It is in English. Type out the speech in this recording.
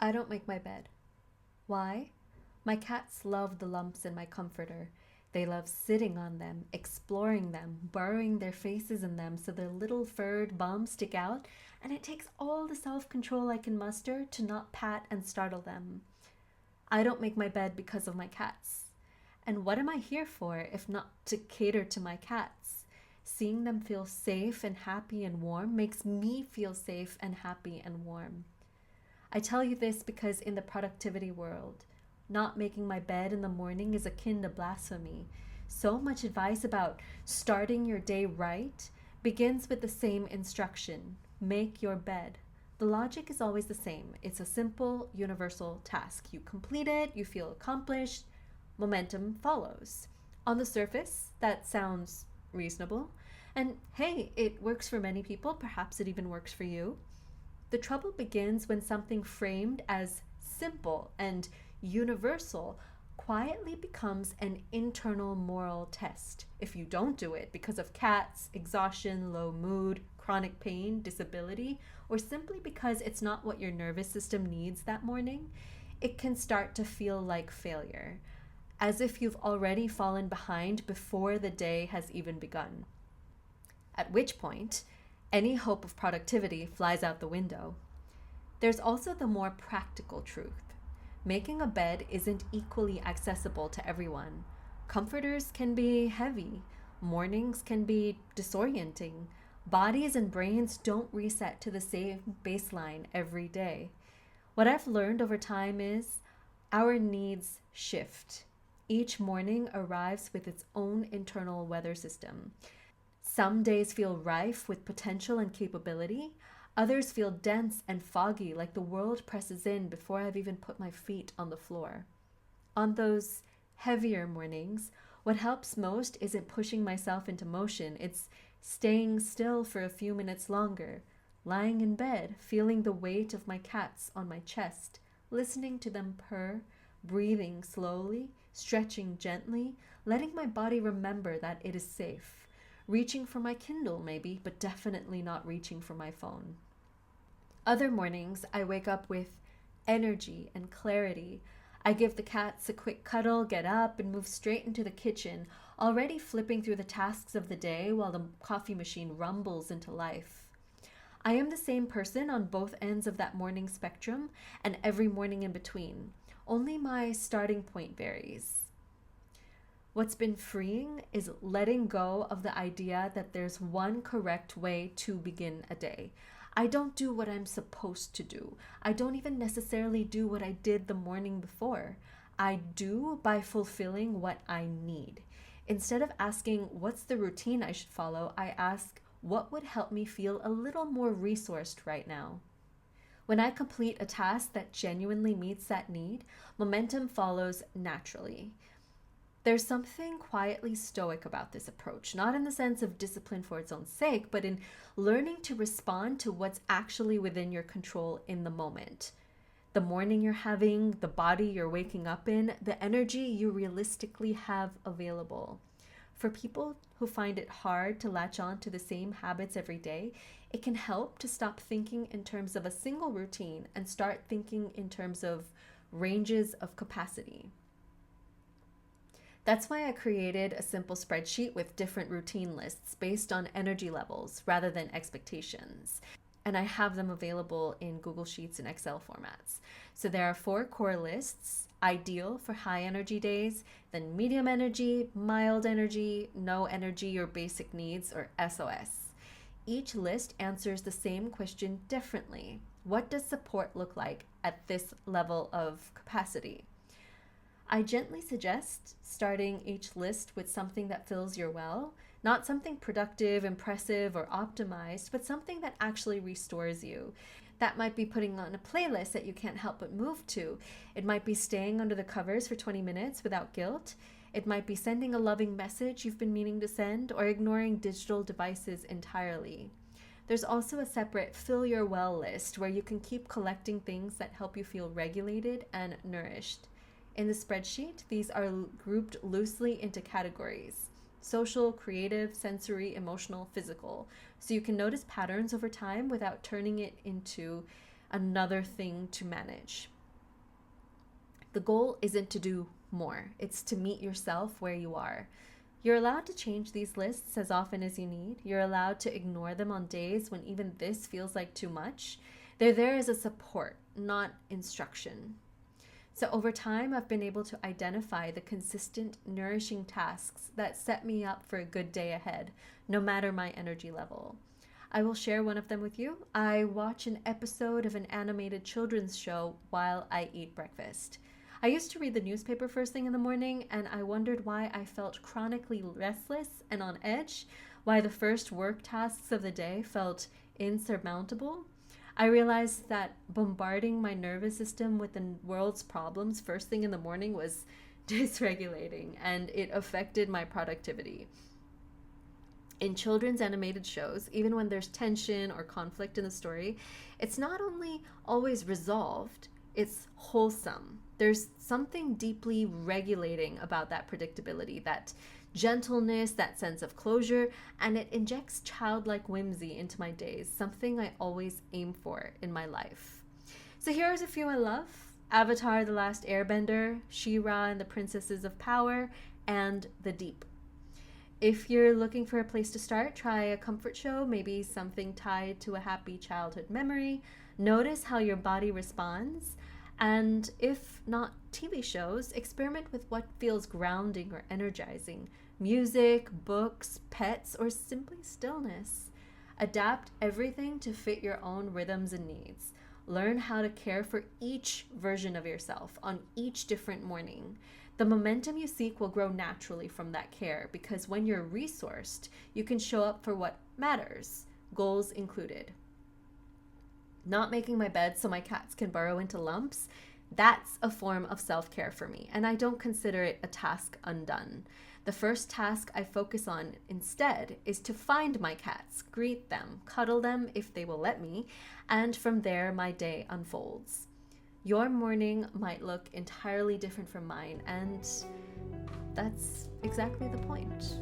I don't make my bed. Why? My cats love the lumps in my comforter. They love sitting on them, exploring them, burrowing their faces in them so their little furred bums stick out, and it takes all the self control I can muster to not pat and startle them. I don't make my bed because of my cats. And what am I here for if not to cater to my cats? Seeing them feel safe and happy and warm makes me feel safe and happy and warm. I tell you this because in the productivity world, not making my bed in the morning is akin to blasphemy. So much advice about starting your day right begins with the same instruction: make your bed. The logic is always the same. It's a simple, universal task. You complete it, you feel accomplished, momentum follows. On the surface, that sounds reasonable. And hey, it works for many people. Perhaps it even works for you. The trouble begins when something framed as simple and universal quietly becomes an internal moral test. If you don't do it because of cats, exhaustion, low mood, chronic pain, disability, or simply because it's not what your nervous system needs that morning, it can start to feel like failure, as if you've already fallen behind before the day has even begun. At which point, any hope of productivity flies out the window. There's also the more practical truth. Making a bed isn't equally accessible to everyone. Comforters can be heavy, mornings can be disorienting. Bodies and brains don't reset to the same baseline every day. What I've learned over time is our needs shift. Each morning arrives with its own internal weather system. Some days feel rife with potential and capability. Others feel dense and foggy, like the world presses in before I've even put my feet on the floor. On those heavier mornings, what helps most isn't pushing myself into motion, it's staying still for a few minutes longer, lying in bed, feeling the weight of my cats on my chest, listening to them purr, breathing slowly, stretching gently, letting my body remember that it is safe. Reaching for my Kindle, maybe, but definitely not reaching for my phone. Other mornings, I wake up with energy and clarity. I give the cats a quick cuddle, get up, and move straight into the kitchen, already flipping through the tasks of the day while the coffee machine rumbles into life. I am the same person on both ends of that morning spectrum and every morning in between. Only my starting point varies. What's been freeing is letting go of the idea that there's one correct way to begin a day. I don't do what I'm supposed to do. I don't even necessarily do what I did the morning before. I do by fulfilling what I need. Instead of asking what's the routine I should follow, I ask what would help me feel a little more resourced right now. When I complete a task that genuinely meets that need, momentum follows naturally. There's something quietly stoic about this approach, not in the sense of discipline for its own sake, but in learning to respond to what's actually within your control in the moment. The morning you're having, the body you're waking up in, the energy you realistically have available. For people who find it hard to latch on to the same habits every day, it can help to stop thinking in terms of a single routine and start thinking in terms of ranges of capacity. That's why I created a simple spreadsheet with different routine lists based on energy levels rather than expectations. And I have them available in Google Sheets and Excel formats. So there are 4 core lists: ideal for high energy days, then medium energy, mild energy, no energy or basic needs, or SOS. Each list answers the same question differently. What does support look like at this level of capacity? I gently suggest starting each list with something that fills your well, not something productive, impressive, or optimized, but something that actually restores you. That might be putting on a playlist that you can't help but move to. It might be staying under the covers for 20 minutes without guilt. It might be sending a loving message you've been meaning to send, or ignoring digital devices entirely. There's also a separate fill your well list where you can keep collecting things that help you feel regulated and nourished. In the spreadsheet, these are grouped loosely into categories: social, creative, sensory, emotional, physical. So you can notice patterns over time without turning it into another thing to manage. The goal isn't to do more, it's to meet yourself where you are. You're allowed to change these lists as often as you need. You're allowed to ignore them on days when even this feels like too much. They're there as a support, not instruction. So over time, I've been able to identify the consistent, nourishing tasks that set me up for a good day ahead, no matter my energy level. I will share one of them with you. I watch an episode of an animated children's show while I eat breakfast. I used to read the newspaper first thing in the morning, and I wondered why I felt chronically restless and on edge, why the first work tasks of the day felt insurmountable. I realized that bombarding my nervous system with the world's problems first thing in the morning was dysregulating, and it affected my productivity. In children's animated shows, even when there's tension or conflict in the story, it's not only always resolved, it's wholesome. There's something deeply regulating about that predictability, that gentleness, that sense of closure, and it injects childlike whimsy into my days, something I always aim for in my life. So here's a few I love: Avatar: The Last Airbender, She-Ra and the Princesses of Power, and The Deep. If you're looking for a place to start, try a comfort show, maybe something tied to a happy childhood memory. Notice how your body responds. And if not TV shows, experiment with what feels grounding or energizing. Music, books, pets, or simply stillness. Adapt everything to fit your own rhythms and needs. Learn how to care for each version of yourself on each different morning. The momentum you seek will grow naturally from that care, because when you're resourced, you can show up for what matters, goals included. Not making my bed so my cats can burrow into lumps, that's a form of self-care for me, and I don't consider it a task undone. The first task I focus on instead is to find my cats, greet them, cuddle them if they will let me, and from there my day unfolds. Your morning might look entirely different from mine, and that's exactly the point.